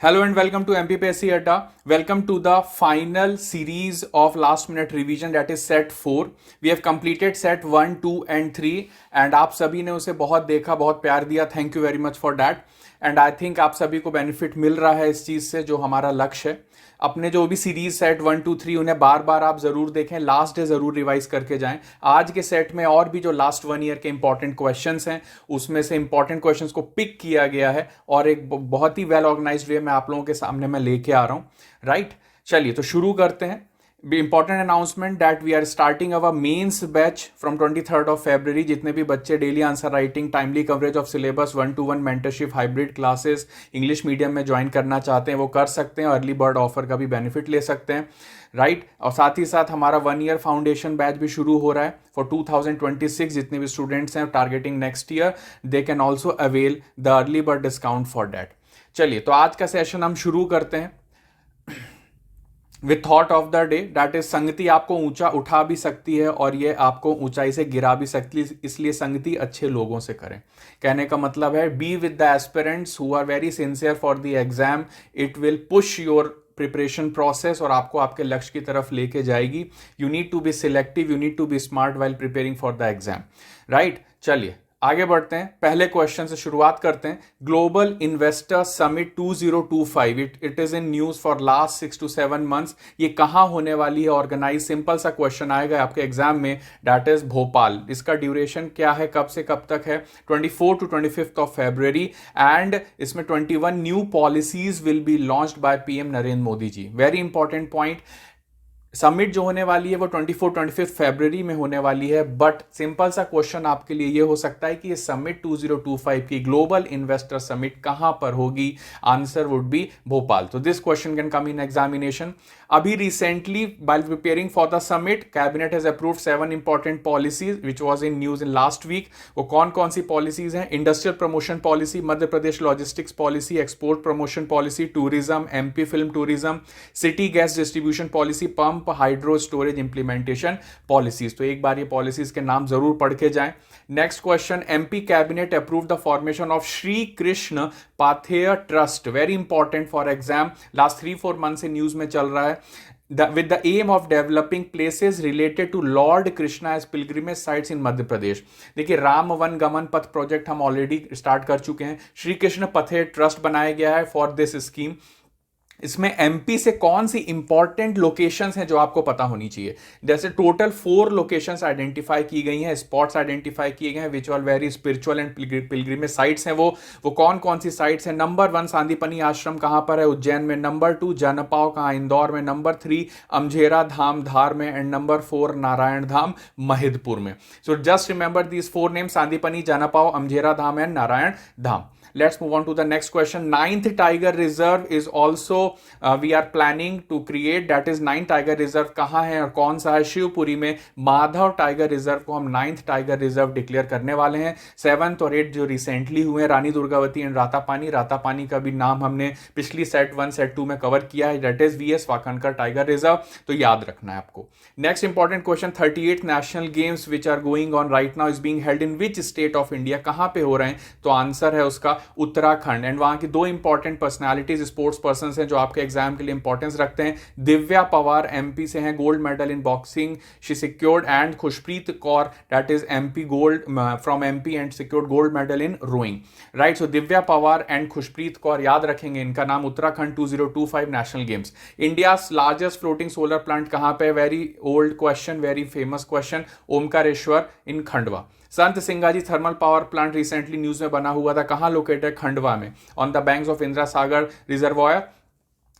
Hello and welcome to MPPSC Adda. Welcome to the final series of last minute revision, that is set 4. We have completed set 1, 2 and 3 and आप सभी ने उसे बहुत देखा, बहुत प्यार दिया. Thank you very much for that. And I think आप सभी को बेनिफिट मिल रहा है इस चीज से, जो हमारा लक्ष्य है. अपने जो भी सीरीज सेट 1, 2, 3 उन्हें बार बार आप जरूर देखें, लास्ट डे जरूर रिवाइज करके जाएं. आज के सेट में और भी जो लास्ट 1 ईयर के इंपॉर्टेंट क्वेश्चंस हैं उसमें से इंपॉर्टेंट क्वेश्चंस को पिक किया गया है और एक बहुत ही वेल ऑर्गेनाइज्ड वे में आप लोगों के सामने मैं लेके आ रहा हूं. राइट, चलिए तो शुरू करते हैं. Important announcement that we are starting our mains batch from 23rd of February. जितने भी बच्चे daily answer writing, timely coverage of syllabus, 1-to-1 mentorship, hybrid classes, English medium में ज्वाइन करना चाहते हैं वो कर सकते हैं. अर्ली बर्ड ऑफर का भी बेनिफिट ले सकते हैं. राइट, और साथ ही साथ हमारा 1 ईयर फाउंडेशन बैच भी शुरू हो रहा है फॉर 2026. जितने भी स्टूडेंट्स हैं targeting next year, they can also avail the early bird discount for that. चलिए तो आज का सेशन हम शुरू करते हैं with thought of the day, that is संगति आपको ऊंचा उठा भी सकती है और ये आपको ऊंचाई से गिरा भी सकती है. इसलिए संगति अच्छे लोगों से करें. कहने का मतलब है be with the aspirants who are very sincere for the exam. It will push your preparation process और आपको आपके लक्ष्य की तरफ लेके जाएगी. You need to be selective, you need to be smart while preparing for the exam. Right, चलिए आगे बढ़ते हैं. पहले क्वेश्चन से शुरुआत करते हैं. Global investor summit 2025, it is in news for last 6 to 7 months. ये कहां होने वाली है ऑर्गेनाइज? सिंपल सा क्वेश्चन आएगा आपके एग्जाम में, दैट इज भोपाल. इसका ड्यूरेशन क्या है, कब से कब तक है? 24 to 25 ऑफ February. एंड इसमें 21 new policies will be launched by PM Narendra Modi ji. Very important point. Summit जो होने वाली है वो 24-25 फरवरी में होने वाली है. बट सिंपल सा क्वेश्चन आपके लिए ये हो सकता है कि ये समिट 2025 की ग्लोबल इन्वेस्टर समिट कहां पर होगी? Answer would be Bhopal. तो this question can come in examination. अभी recently while preparing for the summit, cabinet has approved 7 important policies which was in news in last week. वो कौन कौन सी पॉलिसीज हैं? Industrial promotion policy, Madhya Pradesh logistics policy, export promotion policy, tourism, MP film tourism, city gas distribution policy, pump hydro storage implementation policies. तो एक बार ये policies के नाम जरूर पढ़ के जाएं. Next question, MP cabinet approve the formation of Shri Krishna Pathey trust. Very important for exam. Last 3-4 month से न्यूज में चल रहा है. With the aim of developing places related to Lord Krishna as pilgrimage sites in Madhya Pradesh. देखिए, राम वन गमन पथ project हम already start कर चुके हैं. श्री कृष्ण पथे ट्रस्ट बनाया गया है फॉर दिस स्कीम. इसमें एमपी से कौन सी इंपॉर्टेंट लोकेशंस हैं जो आपको पता होनी चाहिए? जैसे टोटल 4 लोकेशंस आइडेंटिफाई की गई हैं, स्पॉट्स आइडेंटिफाई किए गए हैं which are very spiritual and pilgrimage sites हैं. वो कौन कौन सी साइट्स हैं? नंबर 1 सांदीपनी आश्रम कहां पर है? उज्जैन में. नंबर 2 जनपाव कहां? इंदौर में. नंबर 3 अमझेरा धाम धार में. एंड नंबर 4 नारायण धाम महिदपुर में. So just remember these 4 names: Sandipani, Janapav, Amjhera Dham and Narayan Dham. Let's move on to the next question. 9th Tiger Reserve is also we are planning to create. That is 9th Tiger Reserve कहाँ है और कौन सा है? शिवपुरी में. Madhav tiger reserve को हम 9th टाइगर रिजर्व डिक्लेयर करने वाले हैं. 7th और 8th जो रिसेंटली हुए, रानी दुर्गावती एंड रातापानी. रातापानी का भी नाम हमने पिछली सेट 1 सेट 2 में कवर किया है. That is VS Wakankar tiger reserve. तो याद रखना है आपको. Next important question, 38th national games which are going on right now is being held in which state of India? कहां पे हो रहे हैं? तो आंसर है उसका उत्तराखंड. एंड वहां की 2 इंपॉर्टेंट पर्सनालिटीज, स्पोर्ट्स पर्सन हैं जो आपके एग्जाम के लिए इंपॉर्टेंस रखते हैं. दिव्या पवार एमपी से हैं, gold medal in boxing she secured. And Khushpreet Kaur, that is MP gold from MP and secured gold medal in rowing. Right, so Divya Pawar and Khushpreet Kaur याद रखेंगे इनका नाम. Uttarakhand 2025 national games. India largest floating solar plant कहां पे? Very old question, very famous question. Omkareshwar in Khandwa. Sant Singaji thermal power plant recently news में बना हुआ था. कहां लोकेटेड? खंडवा में, on the banks of Indira Sagar reservoir.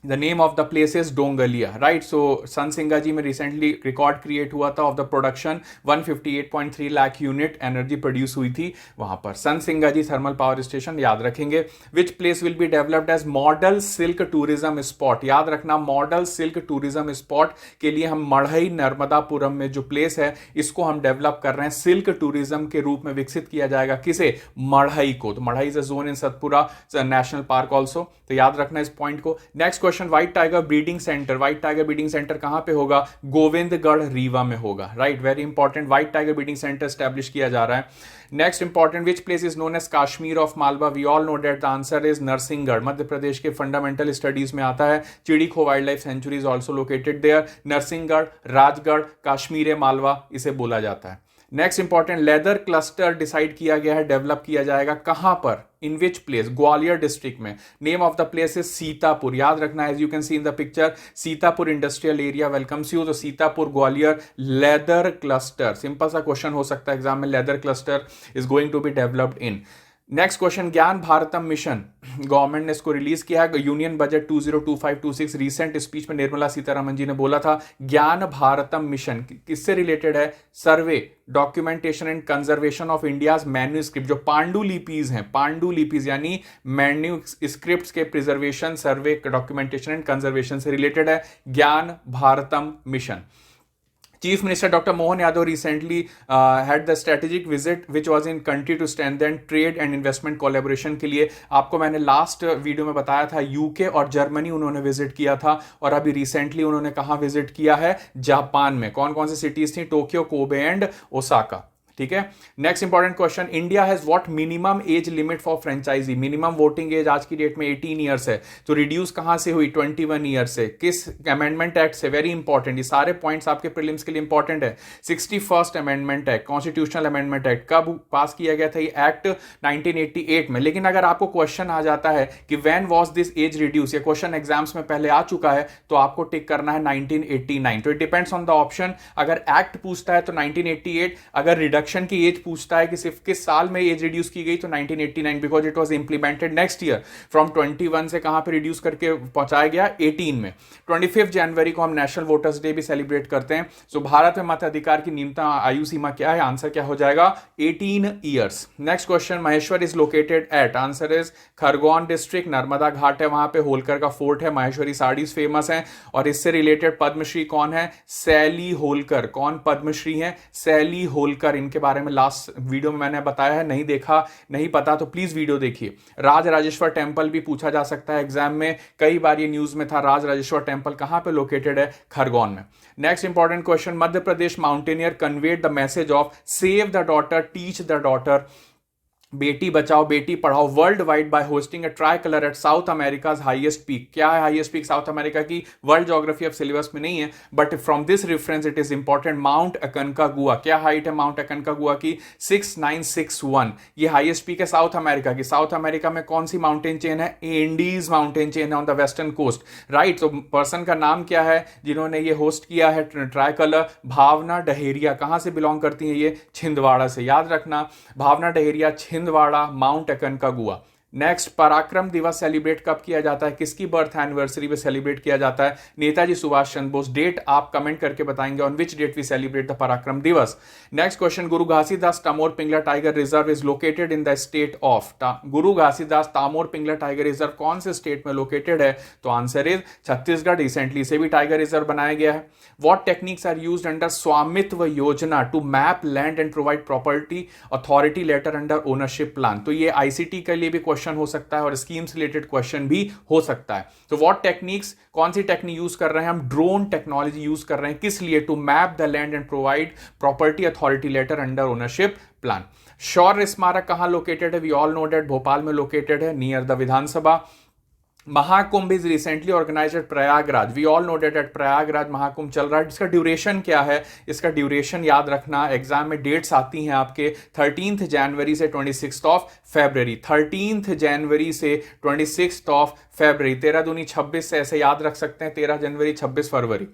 The name of the place is Dongalia. Right, so Sant Singaji में recently record create हुआ था of the production. 158.3 lakh unit energy produce हुई थी वहां पर. Sant Singaji thermal power station याद रखेंगे. Which place will be developed as model silk tourism spot? याद रखना, मॉडल सिल्क टूरिज्म स्पॉट के लिए हम मढ़ई नर्मदापुरम में जो प्लेस है इसको हम डेवलप कर रहे हैं. सिल्क टूरिज्म के रूप में विकसित किया जाएगा. किसे? मढ़ई को. तो Madhai is a zone in Satpura national park also. तो याद रखना इस पॉइंट को. Next question, white tiger breeding centre, white tiger breeding centre कहां पे होगा? गोविंदगढ़ रीवा में होगा, right, very important, white tiger breeding centre establish किया जा रहा है। Next important, which place is known as Kashmir of Malwa? We all know that the answer is Narsinghgarh, Madhya Pradesh के फंडामेंटल स्टडीज में आता है। Chidikho wildlife sanctuary is also located there. Narsinghgarh, Rajgarh, Kashmir Malwa इसे बोला जाता है। Next important, leather cluster decide किया गया है, डेवलप किया जाएगा कहां पर? In which place? Gwalior district में। Name of the place is Sitapur, याद रखना, as you can see in the picture, Sitapur industrial area welcomes you. तो Sitapur Gwalior leather cluster, simple सा क्वेश्चन हो सकता है एग्जाम में, leather cluster is going to be developed in. Next question, Gyan Bharatam mission, government ने इसको रिलीज किया है। यूनियन बजट 2025-26 रीसेंट स्पीच में निर्मला सीतारमन जी ने बोला था ज्ञान भारतम मिशन किससे रिलेटेड है? Survey, documentation and conservation of India's manuscript, जो पांडुलिपीज हैं, पांडुलिपीज यानी मैन्यूस्क्रिप्ट्स के preservation, survey, documentation and conservation से रिलेटेड है Gyan Bharatam mission. Chief Minister Dr. Mohan Yadav recently had the strategic visit which was in country to strengthen trade and investment collaboration के लिए। आपको मैंने लास्ट वीडियो में बताया था यूके और जर्मनी उन्होंने विजिट किया था, और अभी रिसेंटली उन्होंने कहाँ विजिट किया है? जापान में। कौन कौन सी सिटीज थी? टोक्यो, कोबे एंड ओसाका, ठीक है। Next important question, India has what minimum age limit for franchise? Minimum voting age आज की डेट में 18 ईयर्स है, तो रिड्यूस कहां से हुई? 21 ईयर से। किस अमेंडमेंट एक्ट से? वेरी इंपॉर्टेंट, ये सारे पॉइंट्स आपके प्रीलिम्स के लिए इंपॉर्टेंट है। 61st amendment act, constitutional amendment act, कब पास किया गया था ये एक्ट? 1988 में। लेकिन अगर आपको क्वेश्चन आ जाता है कि when was this age reduce, ये क्वेश्चन एग्जाम्स में पहले आ चुका है, तो आपको टिक करना है 1989। तो it depends on the option, अगर एक्ट पूछता है तो 1988, अगर रिडक्शन की एज पूछता है कि सिर्फ किस साल में एज रिड्यूस की गई, तो 1989, because it was implemented next year. From 21 से कहां पे रिड्यूस करके पहुंचाया गया? 18 में। 25 जनवरी को हम नेशनल वोटर्स डे भी सेलिब्रेट करते हैं। सो भारत में मताधिकार की न्यूनतम आयु सीमा क्या है? आंसर क्या हो जाएगा? 18 years. Next question, Maheshwar is located at? Answer is Khargone district, Narmada घाट है वहां पे, होलकर का फोर्ट है, महेश्वरी साड़ीज फेमस है। और इससे रिलेटेड पद्मश्री कौन है? सैली होलकर। कौन पद्मश्री है? सैली होलकर। इनके बारे में लास्ट वीडियो में मैंने बताया है, नहीं देखा, नहीं पता तो प्लीज वीडियो देखिए। राज राजेश्वर टेंपल भी पूछा जा सकता है एग्जाम में, कई बार ये न्यूज में था। राज राजेश्वर टेंपल कहां पे लोकेटेड है? खरगोन में। Next important question, Madhya Pradesh mountaineer conveyed the message of save the daughter, teach the daughter, Beti Bachao Beti Padhao world wide by hosting a tricolour at South America's highest peak. क्या है हाईएस्ट पीक साउथ अमेरिका की? World geography of syllabus में नहीं है, but from this reference it is important. Mount Aconcagua, क्या height है Mount Aconcagua की? 6961। ये हाईएस्ट पीक है साउथ अमेरिका की। साउथ अमेरिका में कौन सी माउंटेन चेन है? एंडीज माउंटेन चेन है on the western coast, right. तो पर्सन का नाम क्या है जिन्होंने ये होस्ट किया है ट्राई कलर? भावना डहेरिया। कहां से बिलोंग करती है ये? छिंदवाड़ा से, याद रखना, भावना डहेरिया, छिंदवाड़ा, माउंट अकनकागुआ। नेक्स्ट, पराक्रम दिवस सेलिब्रेट कब किया जाता है? किसकी बर्थ एनिवर्सरी पे सेलिब्रेट किया जाता है? नेताजी सुभाष चंद्र बोस। डेट आप कमेंट करके बताएंगे on which date we celebrate the Parakram Diwas. Next question, Guru Ghasidas Tamor Pingla tiger reserve is located in the state of? Guru Ghasidas Tamor Pingla tiger reserve कौन से स्टेट में लोकेटेड है? तो आंसर इज छत्तीसगढ़। रिसेंटली से भी टाइगर रिजर्व बनाया गया है। What techniques are used under Swamitva Yojana to map land and provide property authority letter under ownership plan? तो ये आईसीटी के लिए भी क्वेश्चन हो सकता है और स्कीम्स रिलेटेड क्वेश्चन भी हो सकता है। तो व्हाट टेक्निक्स, कौन सी टेक्निक यूज कर रहे हैं हम? ड्रोन टेक्नोलॉजी यूज कर रहे हैं। किस लिए? To map the land and provide property authority letter under ownership plan. Shaurya Smarak कहां लोकेटेड है? We all know that Bhopal में लोकेटेड है, near the Vidhan Sabha. Mahakumbh is recently organised at Prayagraj. We all know that at Prayagraj Mahakumbh चल रहा है। इसका ड्यूरेशन क्या है? इसका ड्यूरेशन याद रखना, एग्जाम में डेट्स आती हैं आपके 13 जनवरी से 26 फरवरी। 13 जनवरी से 26 फरवरी, 13 दूनी 26 से ऐसे याद रख सकते हैं, 13 जनवरी 26 फरवरी।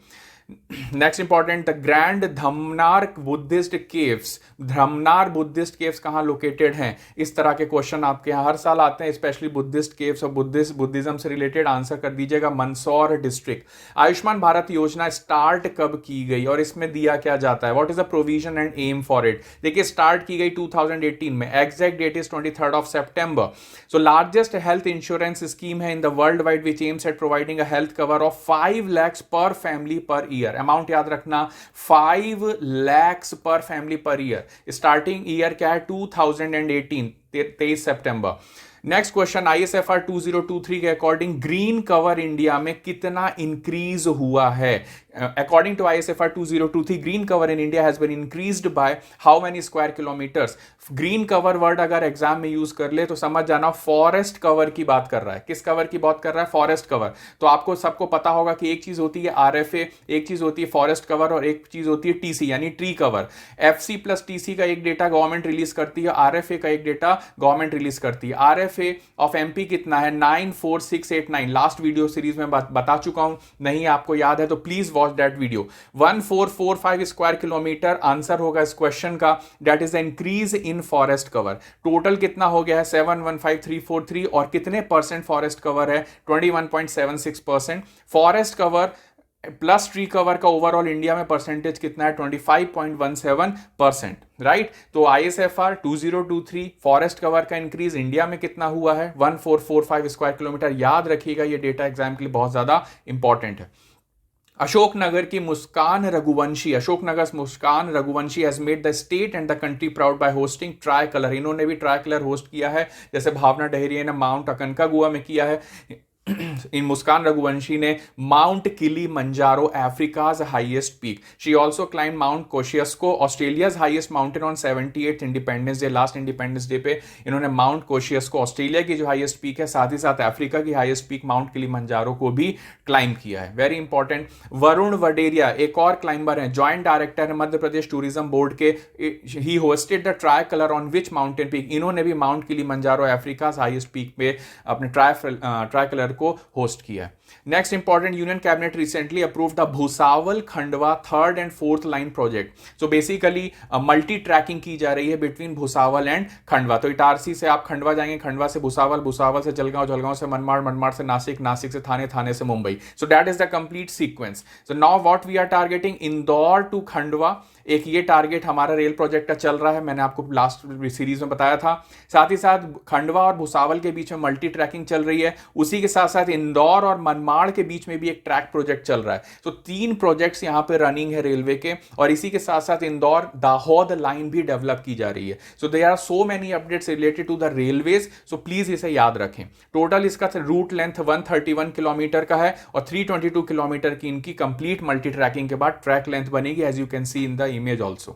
Next important, the grand Dhamnar Buddhist caves. Dhamnar Buddhist caves कहां लोकेटेड हैं? इस तरह के क्वेश्चन आपके यहां हर साल आते हैं, स्पेशली बुद्धिस्ट केव्स और बुद्धिज्म से रिलेटेड। आंसर कर दीजिएगा मंदसौर डिस्ट्रिक्ट। आयुष्मान भारत योजना स्टार्ट कब की गई और इसमें दिया क्या जाता है? What is the provision and aim for it? देखिए, स्टार्ट की गई 2018 में, एग्जैक्ट डेट इज 23 सितंबर। So largest health insurance scheme है in the world wide which aims at providing a health cover of 5 lakhs per family per year. Amount याद रखना, 5 lakhs per family per year. Starting year क्या है? 2018, 23 सितंबर। Next question, ISFR 2023 के according green cover India में कितना increase हुआ है? According to ISFR 2023, green cover in India has been increased by how many square kilometres? Green cover word अगर exam में use कर ले तो समझ जाना फॉरेस्ट कवर की बात कर रहा है। किस कवर की बात कर रहा है? Forest cover. तो आपको सबको पता होगा कि एक चीज होती है RFA, एक चीज होती है फॉरेस्ट कवर और एक चीज होती है TC यानी tree cover. FC plus TC का एक डेटा गवर्नमेंट रिलीज करती है, RFA का एक डेटा गवर्नमेंट रिलीज करती है। RFA ऑफ MP कितना है? 94689। लास्ट वीडियो सीरीज में बता चुका हूं, नहीं आपको याद है तो please watch that video. 1445 square kilometre answer होगा इस क्वेश्चन का, that is the increase in forest cover. Total कितना हो गया है? 715343। और कितने परसेंट फॉरेस्ट कवर है? 21.76%। Forest cover plus tree cover का ओवरऑल इंडिया में परसेंटेज कितना है? 25.17%, राइट। तो ISFR 2023 फॉरेस्ट कवर का इंक्रीज इंडिया में कितना हुआ है? 1445 स्क्वायर किलोमीटर। याद रखिएगा, ये डेटा एग्जाम के लिए बहुत ज्यादा इंपॉर्टेंट है। अशोकनगर की Muskan Raghuvanshi has made the state and the country proud by hosting tricolour. इन्होंने भी ट्राई कलर होस्ट किया है, जैसे भावना डहरिया ने माउंट अकनकागुआ में किया है। इन मुस्कान रघुवंशी ने Mount Kilimanjaro, Africa's highest peak. She also climb Mount Kosciuszko, Australia's highest mountain on 78th Independence Day. Last Independence Day पे इन्होंने माउंट कोशियस्को, ऑस्ट्रेलिया की जो हाईएस्ट पीक है, साथ ही साथ अफ्रीका की हाईएस्ट पीक माउंट किलिमंजारो को भी क्लाइंब किया है। Very important. वरुण वडेरिया एक और क्लाइंबर है, ज्वाइंट डायरेक्टर है मध्य प्रदेश टूरिज्म बोर्ड के। He hosted the tricolour on which mountain peak? इन्होंने भी Mount Kilimanjaro, Africa highest peak पे अपने ट्राई कलर को होस्ट किया। Next important, union cabinet recently approve the Bhusawal Khandwa 3rd and 4th line project. So basically multi tracking की जा रही है बिटवीन भुसावल एंड खंडवा। तो इटारसी से आप खंडवा जाएंगे, खंडवा से भुसावल, भुसावल से जलगांव, जलगांव से मनमाड़, मनमाड़ से नासिक, नासिक से थाने, थाने से Mumbai. So that is the complete sequence. So now what we are targeting, Indore to Khandwa, एक ये टारगेट हमारा रेल प्रोजेक्ट का चल रहा है, मैंने आपको लास्ट सीरीज में बताया था। साथ ही साथ खंडवा और भुसावल के बीच में मल्टी ट्रैकिंग चल रही है, उसी के साथ साथ इंदौर और मनमाड़ के बीच में भी एक ट्रैक प्रोजेक्ट चल रहा है। तो 3 प्रोजेक्ट्स यहां पे रनिंग है रेलवे के, और इसी के साथ साथ इंदौर दाहोद लाइन भी डेवलप की जा रही है। So there are so many updates related to the railways, so please इसे याद रखें। टोटल इसका रूट लेंथ 131 किलोमीटर का है और 322 किलोमीटर की इनकी कंप्लीट मल्टी ट्रैकिंग के बाद ट्रैक लेंथ बनेगी, as you can see in the image also.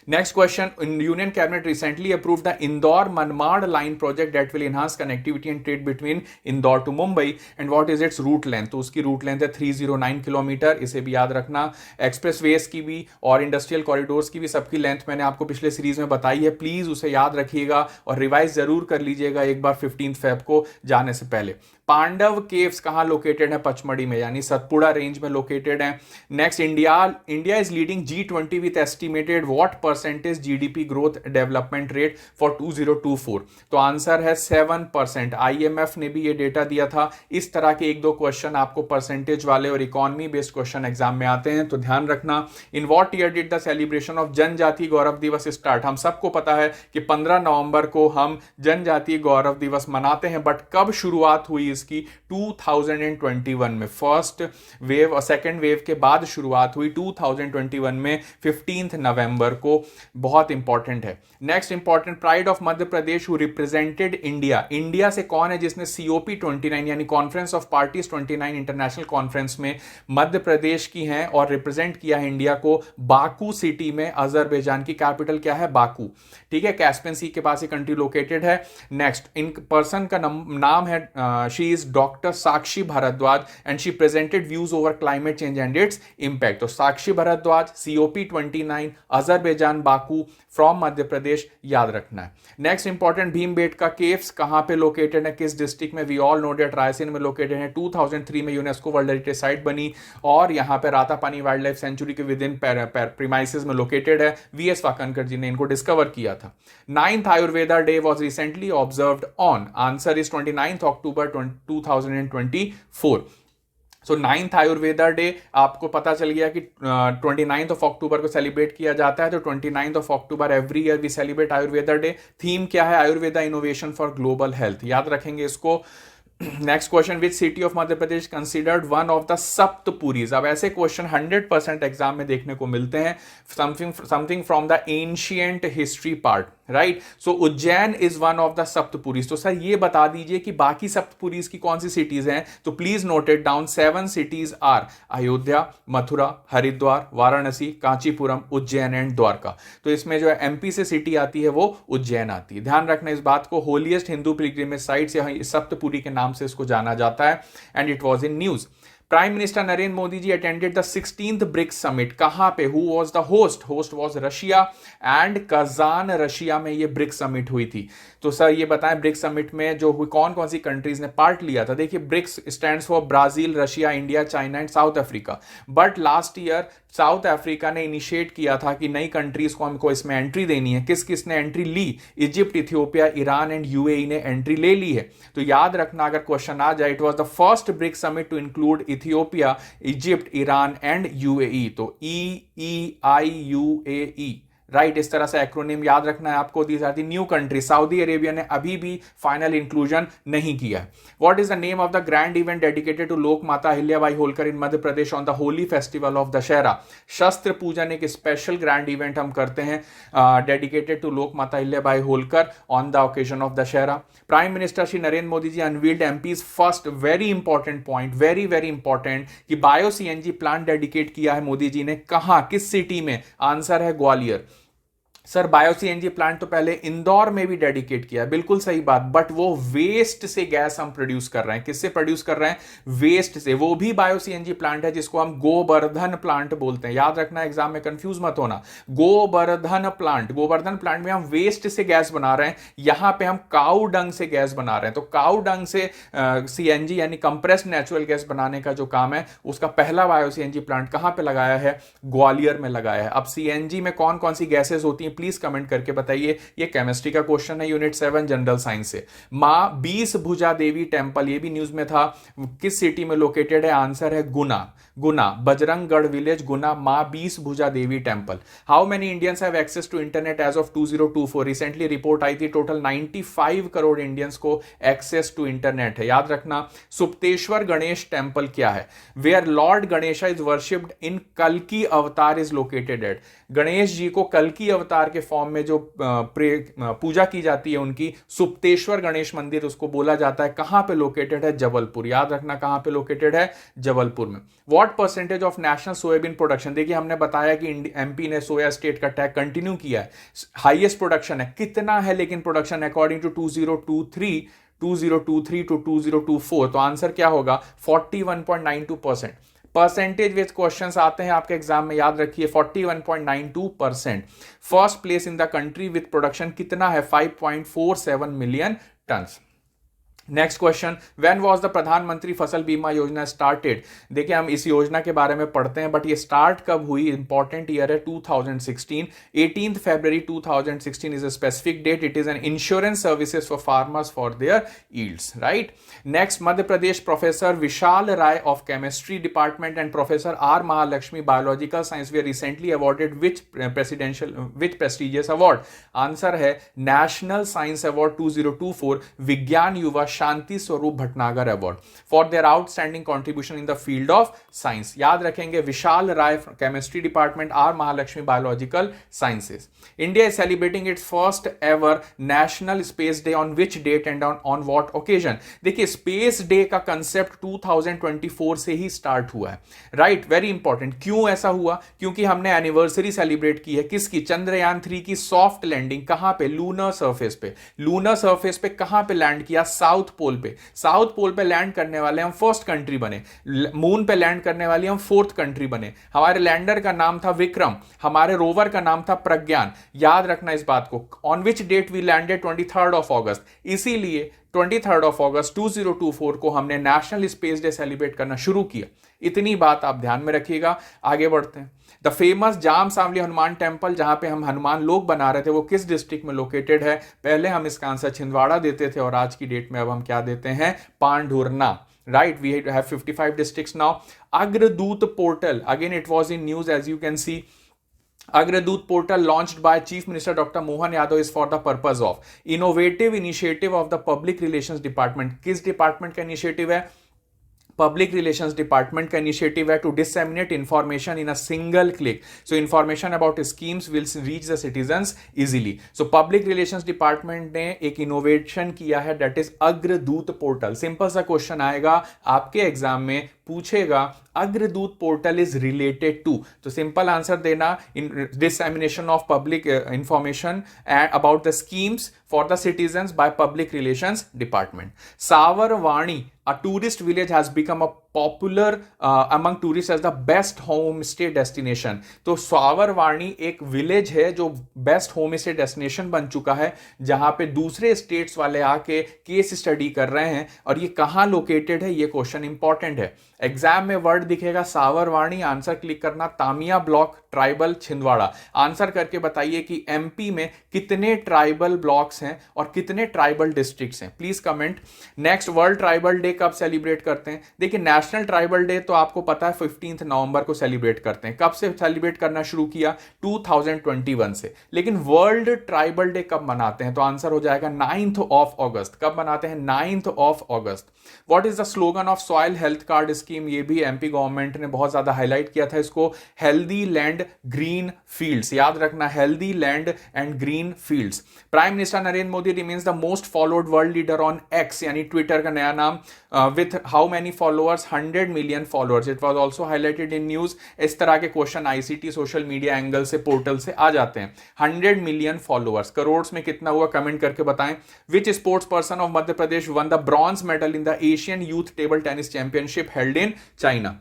Next question, Union Cabinet recently approved the Indore-Manmad line project that will enhance connectivity and trade between Indore to Mumbai. And what is its route length? तो उसकी root length है 309 kilometre, इसे भी याद रखना। Expressways की भी और इंडस्ट्रियल कॉरिडोर्स की भी सबकी लेंथ मैंने आपको पिछले सीरीज में बताई है, प्लीज उसे याद रखिएगा और रिवाइज जरूर कर लीजिएगा एक बार 15 फेब को जाने से पहले। पांडव केव्स कहां लोकेटेड है? पचमढ़ी में, यानी सतपुड़ा रेंज में लोकेटेड है। Next, India is leading G20 with estimated what percentage GDP growth development rate for 2024? तो आंसर है 7%। IMF ने भी ये डेटा दिया था। इस तरह के 1-2 क्वेश्चन आपको परसेंटेज वाले और इकोनॉमी बेस्ड क्वेश्चन एग्जाम में आते हैं, तो ध्यान रखना। In what year did the celebration of जनजातीय गौरव दिवस स्टार्ट? हम सबको पता है कि 15 नवंबर को हम जनजातीय गौरव दिवस मनाते हैं, बट कब शुरुआत हुई इसकी? 2021 में। फर्स्ट वेव और सेकेंड वेव के बाद शुरुआत हुई 2021 में 15 नवंबर को। बहुत इंपॉर्टेंट है। Next important, pride of Madhya Pradesh who represented India. India से कौन है जिसने COP29 यानी conference of parties 29 international conference में मध्य प्रदेश की हैं और रिप्रेजेंट किया है इंडिया को? बाकू सिटी में, अजरबैजान की कैपिटल क्या है? बाकू, ठीक है। कैस्पियन सी के पास ये कंट्री लोकेटेड है। नेक्स्ट, इन पर्सन का नाम है, she is doctor Sakshi Bhardwaj and she presented views over climate change and its impact. तो Sakshi Bhardwaj, COP29, Azerbaijan, Baku, from Madhya Pradesh, याद रखना है। नेक्स्ट इंपॉर्टेंट, भीमबेटका केव्स कहां पे लोकेटेड है? किस डिस्ट्रिक्ट में? We all know that Raisen में लोकेटेड है। 2003 में यूनेस्को वर्ल्ड हेरिटेज साइट बनी और यहां पे रातापानी वाइल्ड लाइफ सेंचुरी के विद इन प्रीमाइसेस में लोकेटेड है। VS वाकनकर जी ने इनको डिस्कवर किया था। 9th Ayurveda day was recently observed on? Answer is 29th October 2024। So 9th Ayurveda day आपको पता चल गया कि 29th ऑफ अक्टूबर को सेलिब्रेट किया जाता है। तो 29th of October every year we celebrate Ayurveda day. Theme क्या है? Ayurveda innovation for global health, याद रखेंगे इसको। Next question, which city of Madhya Pradesh considered one of the Saptapuris? अब ऐसे क्वेश्चन 100% एग्जाम में देखने को मिलते हैं। Something from the ancient history part. Right. So Ujjain is one of the Saptapuris. तो सर ये बता दीजिए कि बाकी सप्तपुरीज की कौन सी सिटीज हैं, तो please note it down. 7 cities are Ayodhya, Mathura, Haridwar, Varanasi, Kanchipuram, Ujjain and Dwarka. तो इसमें जो है एमपी से सिटी आती है वो उज्जैन आती है। ध्यान रखना इस बात को, होलीएस्ट हिंदू पिलग्रिमेज साइट से सप्तपुरी के नाम से इसको जाना जाता है and it was in news. Prime minister Narendra Modi ji attended the 16th BRICS summit. कहां पे? Who was the host? Host was Russia and Kazan, Russia में ये ब्रिक्स समिट हुई थी। तो सर ये बताएं ब्रिक्स समिट में जो कौन कौन सी कंट्रीज ने पार्ट लिया था। देखिए BRICS stands for Brazil, Russia, India, China and south Africa. But last year south Africa ने इनिशिएट किया था कि नई कंट्रीज को हमको इसमें एंट्री देनी है। किस किस ने एंट्री ली? Egypt, Ethiopia, Iran and UAE ने एंट्री ले ली है। तो याद रखना अगर क्वेश्चन आ जाए, it was the first BRICS summit to include Ethiopia, Egypt, Iran and UAE. तो EEIUAE, राइट। इस तरह से एक्रोनिम याद रखना है आपको। These are the new country. Saudi Arabia ने अभी भी फाइनल इंक्लूजन नहीं किया है। What is the name of the grand event dedicated to Lok Mata Ahilyabai Holkar in Madhya Pradesh on the holy festival of Dussehra? Shastra Pujan एक स्पेशल ग्रैंड इवेंट हम करते हैं dedicated to Lok Mata Ahilyabai Holkar on the occasion of Dussehra. Prime minister Shri Narendra Modi ji unveiled MP's first, very important point, very very important, कि bio CNG plant dedicate किया है मोदी जी ने। कहां, किस सिटी में? आंसर है Gwalior. Sir bio CNG plant तो पहले इंदौर में भी डेडिकेट किया, बिल्कुल सही बात, बट वो वेस्ट से गैस हम प्रोड्यूस कर रहे हैं। किससे प्रोड्यूस कर रहे हैं? वेस्ट से। वो भी बायो सीएनजी प्लांट है जिसको हम गोवर्धन प्लांट बोलते हैं। याद रखना, एग्जाम में कंफ्यूज मत होना। गोवर्धन प्लांट, गोवर्धन प्लांट में हम वेस्ट से गैस बना रहे हैं, यहां पे हम काऊ डंग से गैस बना रहे हैं। तो काऊ डंग से सीएनजी यानी कंप्रेस्ड नेचुरल गैस बनाने का जो काम है, उसका पहला बायो सीएनजी प्लांट कहां पे लगाया है? ग्वालियर में लगाया है। अब सीएनजी में कौन कौन सी गैसेज होती हैं प्लीज कमेंट करके बताइए। ये केमिस्ट्री का क्वेश्चन है, यूनिट 7 जनरल साइंस से। मां 20 भुजा देवी टेंपल, ये भी न्यूज में था, किस सिटी में लोकेटेड है? आंसर है गुना। गुना, बजरंगगढ़ विलेज, गुना, मां 20 Bhuja Devi temple. How many Indians have access to internet as of 2024? Recently report आई थी, टोटल 95 करोड़ इंडियंस को एक्सेस टू इंटरनेट है। याद रखना। सुप्तेश्वर गणेश टेंपल क्या है? Where lord Ganesha is worshipped in कल्कि Avatar is located at. Ganesh ji को कल्कि अवतार के फॉर्म में जो पूजा की जाती है उनकी, सुप्तेश्वर गणेश मंदिर उसको बोला जाता है। कहां पे लोकेटेड है? जबलपुर। याद रखना कहां पे लोकेटेड है? जबलपुर में। What percentage of national soybean production? देखिए हमने बताया कि एमपी ने सोया स्टेट का टैग कंटिन्यू किया है, हाईएस्ट प्रोडक्शन है। कितना है लेकिन प्रोडक्शन अकॉर्डिंग टू 2023 टू 2024? तो आंसर क्या होगा? 41.92%। परसेंटेज विद क्वेश्चंस आते हैं आपके एग्जाम में, याद रखिए 41.92%। First place in the country with production कितना है? 5.47 million tonne. Next question, when was the Pradhan Mantri Fasal Bima Yojana started? देखिए हम इस योजना के बारे में पढ़ते हैं, बट ये स्टार्ट कब हुई? इंपॉर्टेंट ईयर है 2016। 18 February 2016 is a specific date. It is an insurance services for farmers for their yields, right. Next, Madhya Pradesh professor Vishal Rai of chemistry department and professor R Mahalakshmi biological science they recently awarded which prestigious award? Answer है national science award 2024 Vigyan Yuva Shanti Swarup Bhatnagar award for their outstanding contribution in the field of science. याद रखेंगे Vishal Rai chemistry department, are Mahalakshmi biological sciences. India is celebrating its first ever national space day on which date and on what occasion? देखिए space day का concept 2024 से ही start हुआ है, right, very important. क्यों ऐसा हुआ? क्योंकि हमने एनिवर्सरी सेलिब्रेट की है किसकी? चंद्रयान 3 की सॉफ्ट लैंडिंग। कहां पे? लूनर सरफेस पे। लूनर सरफेस पे कहां पे लैंड किया? साउथ पोल पे। साउथ पोल पे लैंड करने वाले हम फर्स्ट कंट्री बने, मून पे लैंड करने वाली हम फोर्थ कंट्री बने। हमारे लैंडर का नाम था विक्रम, हमारे रोवर का नाम था प्रज्ञान। याद रखना इस बात को। On which date we landed? 23 of August. इसीलिए 23 ऑफ अगस्त 2024 को हमने नेशनल स्पेस डे सेलिब्रेट करना शुरू किया। इतनी बात आप ध्यान में रखिएगा। आगे बढ़ते हैं। The famous jam Sawli Hanuman temple, जहां पे हम हनुमान लोग बना रहे थे, वो किस डिस्ट्रिक्ट में लोकेटेड है? पहले हम इसका आंसर छिंदवाड़ा देते थे और आज की डेट में अब हम क्या देते हैं? Pandhurna, right. We have 55 districts now. Agradoot portal, again it was in news as you can see. Agradut portal launched by Chief Minister Dr. Mohan Yadav is for the purpose of innovative initiative of the Public Relations Department. किस department का initiative है? Public relations department का initiative है to disseminate information in a single click, so information about schemes will reach the citizens easily. So public relations department ने एक innovation किया है, that is Agradoot portal. Simple सा question आएगा आपके एग्जाम में, पूछेगा Agradoot portal is related to, तो सिंपल आंसर देना in dissemination of public information about the schemes for the citizens by public relations department. Savarvani, a tourist village has become a popular among tourists as the best homestay destination। तो सावरवाणी एक village है जो best home stay destination बन चुका है, जहां पे दूसरे स्टेट्स वाले आके केस स्टडी कर रहे हैं। और ये कहां लोकेटेड है, ये क्वेश्चन इंपॉर्टेंट है। एग्जाम में वर्ड दिखेगा सावरवाणी, आंसर क्लिक करना Tamia block tribal Chhindwara. Answer करके बताइए कि एमपी में कितने ट्राइबल ब्लॉक्स हैं और कितने ट्राइबल डिस्ट्रिक्ट्स हैं, please comment. Next, world tribal day कब सेलिब्रेट करते हैं? देखिए, नेशनल ट्राइबल डे तो आपको पता है 15 नवंबर को सेलिब्रेट करते हैं। कब से सेलिब्रेट करना शुरू किया? 2021 से। लेकिन वर्ल्ड ट्राइबल डे कब मनाते हैं? तो आंसर हो जाएगा 9th ऑफ अगस्त। कब मनाते हैं? 9th of August. What is the slogan of soil health card scheme? ये भी एमपी गवर्नमेंट ने बहुत ज्यादा हाईलाइट किया था इसको, हेल्दी लैंड ग्रीन फील्ड्स। याद रखना, healthy land and green fields. Prime minister Narendra Modi remains the most followed world leader on x, यानी ट्विटर का नया नाम, with how many followers? 100 million followers। it was also highlighted in news। इस तरह के question ICT social media angle से portal से आ जाते हैं। 100 मिलियन फॉलोअर्स, करोड़ में कितना हुआ कमेंट करके बताएं। विच sports person of Madhya Pradesh one the bronze medal in the Asian youth table tennis championship held in China?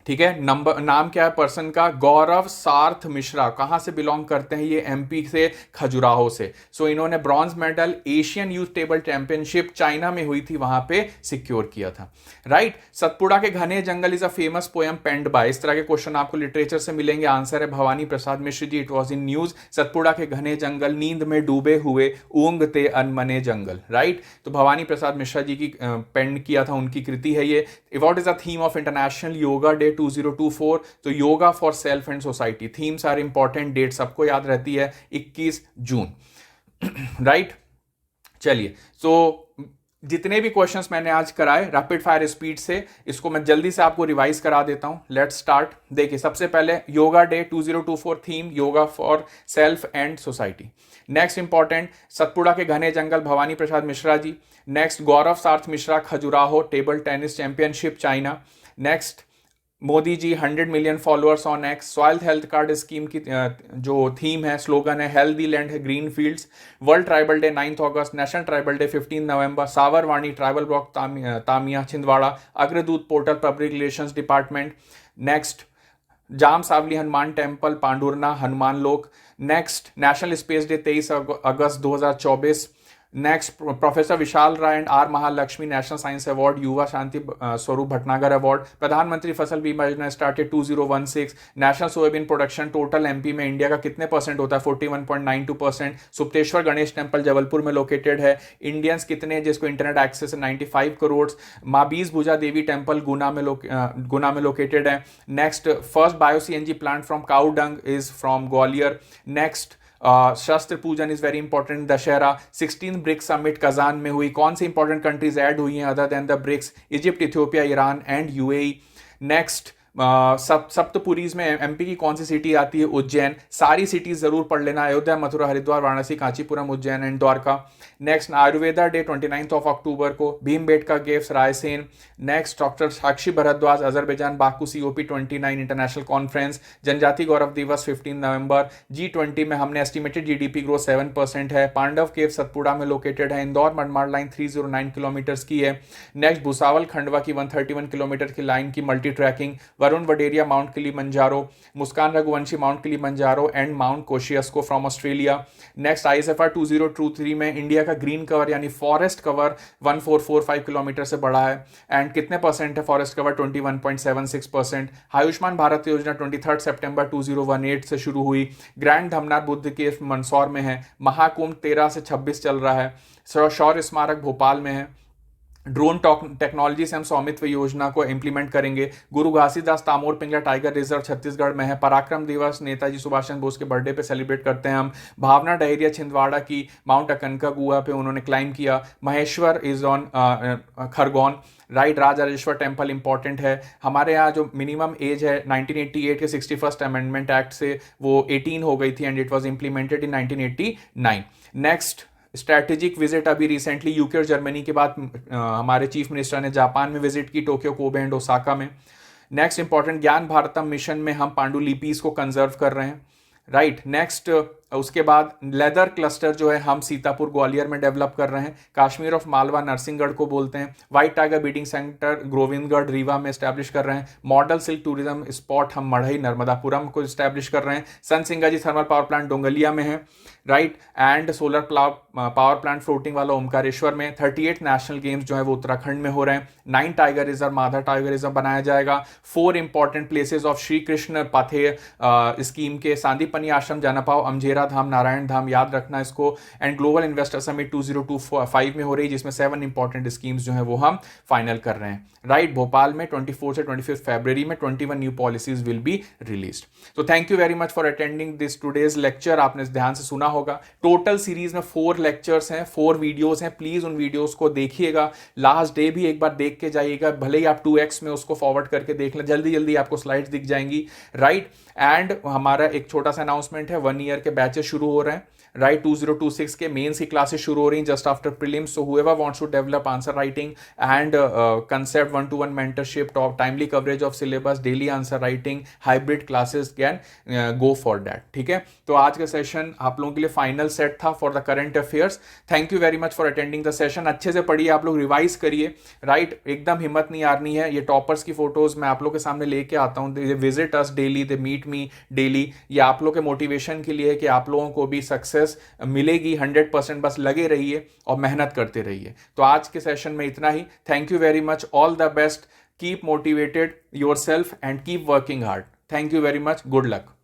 ठीक है, नाम क्या है पर्सन का? गौरव सार्थ मिश्रा। कहां से बिलोंग करते हैं ये? एमपी से, खजुराहो से। सो इन्होंने bronze medal Asian youth table championship China में हुई थी, वहां पे सिक्योर किया था। राइट। सतपुड़ा के घने जंगल is a famous poem penned by. इस तरह के क्वेश्चन आपको लिटरेचर से मिलेंगे। आंसर है Bhawani Prasad Mishra ji. It was in news. Satpura के घने जंगल, नींद में डूबे हुए ऊंगते अनमने जंगल। राइट। तो भवानी प्रसाद मिश्रा जी की पेंड किया था, उनकी कृति है ये। What is the theme of international yoga day 2024? तो yoga for self and society. Themes are important, date सबको याद रहती है, 21 जून। राइट। चलिए, तो जितने भी क्वेश्चंस मैंने आज कराए रैपिड फायर स्पीड से, इसको मैं जल्दी से आपको रिवाइज करा देता हूं। Let's start. देखिए, सबसे पहले yoga day 2024 theme yoga for self and society. Next important, Satpura के घने जंगल, Bhavani Prasad Mishra ji. Next, Gaurav Sarth Mishra, Khajuraho table tennis championship China. Next, Modi ji 100 million followers on X. Soil health card scheme की जो थीम है, स्लोगन है हेल्दी लैंड है green fields. World tribal day 9th August. National tribal day 15 November. सावरवाणी tribal block Tamia Chhindwara. Agradoot portal public relations department. Next, Jam Sawli Hanuman temple Pandhurna Hanuman Lok. Next, national space day 23 August 2024। Next, professor Vishal Rai and R Mahalakshmi national science award, Yuva Shanti Swarup Bhatnagar award. Pradhanmantri Fasal Bima Yojana started 2016। National soybean production total MP में India का कितने percent होता है? 41.92%। Supteshwar Ganesh temple Jabalpur में located है। Indians कितने जिसको internet access है? 95 करोड़। माँ बीस भुजा देवी टेम्पल गुना में लोकेटेड है। Next, first bio CNG plant from cow dung is from Gwalior. Next, Shastra Pujan is very important, Dussehra. 16 BRICS summit Kazan में हुई। कौन सी इंपॉर्टेंट कंट्रीज ऐड हुई हैं other than the BRICS? Egypt, Ethiopia, Iran and UAE. Next, Saptapuris में MP की कौन सी city आती है? उज्जैन। सारी सिटीज जरूर पढ़ लेना, Ayodhya, Mathura, Haridwar, Varanasi, Kanchipuram, Ujjain and Dwarka. Next, Ayurveda day 29 of October को। Bhimbetka caves Raisen. Next, doctor Sakshi Bhardwaj Azerbaijan Baku COP 29 international conference. Janjati Gaurav दिवस 15 नवंबर। G20 में हमने एस्टिमेटेड GDP ग्रोथ 7% है। पांडव केव सतपुड़ा में लोकेटेड है। इंदौर मनमाड़ लाइन 309 किलोमीटर की है। नेक्स्ट, भुसावल खंडवा की 131 किलोमीटर की लाइन की multi tracking. Varun Vaderia Mount Kilimanjaro. Muskan Raghuvanshi Mount Kilimanjaro and Mount Kosciuszko from Australia. Next, ISFR 2023 में इंडिया का ग्रीन कवर यानी फॉरेस्ट कवर 1445 किलोमीटर से बढ़ा है। एंड कितने परसेंट है फॉरेस्ट कवर? 21.76%। आयुष्मान भारत योजना 23 सितंबर 2018 से शुरू हुई। ग्रैंड धमनार बुद्ध के मंदसौर में है। महाकुंभ 13 से 26 चल रहा है। शौर्य स्मारक भोपाल में है। ड्रोन टेक्नोलॉजी से हम स्वामित्व योजना को इंप्लीमेंट करेंगे। गुरु घासीदास तामोर पिंगला टाइगर रिजर्व छत्तीसगढ़ में है। पराक्रम दिवस नेताजी सुभाष चंद्र बोस के बर्थडे पे सेलिब्रेट करते हैं हम। भावना डहेरिया छिंदवाड़ा की माउंट अकनकागुआ पे उन्होंने क्लाइम किया। Maheshwar is on Khargone, right. Rajrajeshwar temple important है। हमारे यहाँ जो मिनिमम एज है 1988 के 61st अमेंडमेंट एक्ट से वो 18 हो गई थी and it was implemented in 1989। Next strategic visit अभी रिसेंटली यूके और जर्मनी के बाद हमारे चीफ मिनिस्टर ने जापान में विजिट की, टोक्यो, कोबे एंड ओसाका में। नेक्स्ट इंपॉर्टेंट ज्ञान भारतम मिशन में हम पांडुलिपीज को कंजर्व कर रहे हैं, राइट। नेक्स्ट उसके बाद लेदर क्लस्टर जो है हम सीतापुर ग्वालियर में डेवलप कर रहे हैं। कश्मीर ऑफ मालवा नरसिंहगढ़ को बोलते हैं। White tiger breeding centre Govindgarh Rewa में स्टैब्लिश कर रहे हैं। मॉडल सिल्क टूरिज्म स्पॉट हम मढ़ई नर्मदापुरम को स्टैब्लिश कर रहे हैं। सन सिंगा जी थर्मल पावर प्लांट डोंगलिया में है, right. And solar power plant floating वाला ओमकारेश्वर में। 38 नेशनल गेम्स जो है वो उत्तराखंड में हो रहे हैं। 9 tiger reserve Madha tiger reserve बनाया जाएगा। 4 important places of Shri Krishna पाथे स्कीम के सांदीपनी आश्रम, जनापाव, अमझेरा धाम, नारायण धाम, याद रखना इसको। एंड ग्लोबल इन्वेस्टर समिट 2025 में हो रही है जिसमें 7 इंपॉर्टेंट स्कीम्स जो है वो हम फाइनल कर रहे हैं, राइट। भोपाल में 24 से 25 फरवरी में 21 new policies will be released. तो thank you very much for attending this today's lecture. आपने ध्यान से सुना होगा। टोटल सीरीज में 4 लेक्चर्स हैं, 4 वीडियोस हैं। प्लीज उन वीडियोस को देखिएगा। लास्ट डे भी एक बार देख के जाइएगा, भले ही आप 2x में उसको फॉरवर्ड करके देख लें, जल्दी जल्दी आपको स्लाइड्स दिख जाएंगी, राइट। एंड हमारा एक छोटा सा अनाउंसमेंट है, 1 ईयर के बैचेस शुरू हो रहे हैं, राइट। 2026 के मेंस की क्लासेस शुरू हो रही हैं just after prelims. So whoever wants to develop answer writing and concept 1-to-1 mentorship, top timely coverage of syllabus, daily answer writing, hybrid classes can go for that, ठीक है। तो आज का सेशन आप लोगों के लिए फाइनल सेट था for the current affairs. Thank you very much for attending the session. अच्छे से पढ़िए, आप लोग रिवाइज करिए, राइट। एकदम हिम्मत नहीं हारनी है। ये टॉपर्स की फोटोज मैं आप लोग के सामने लेके आता हूँ। They visit us daily, they meet me daily. ये आप लोग के मोटिवेशन के लिए है कि आप लोगों को भी सक्सेस मिलेगी 100%। बस लगे रहिए और मेहनत करते रहिए। तो आज के सेशन में इतना ही। Thank you very much, all the best, keep motivated yourself and keep working hard. Thank you very much, good luck.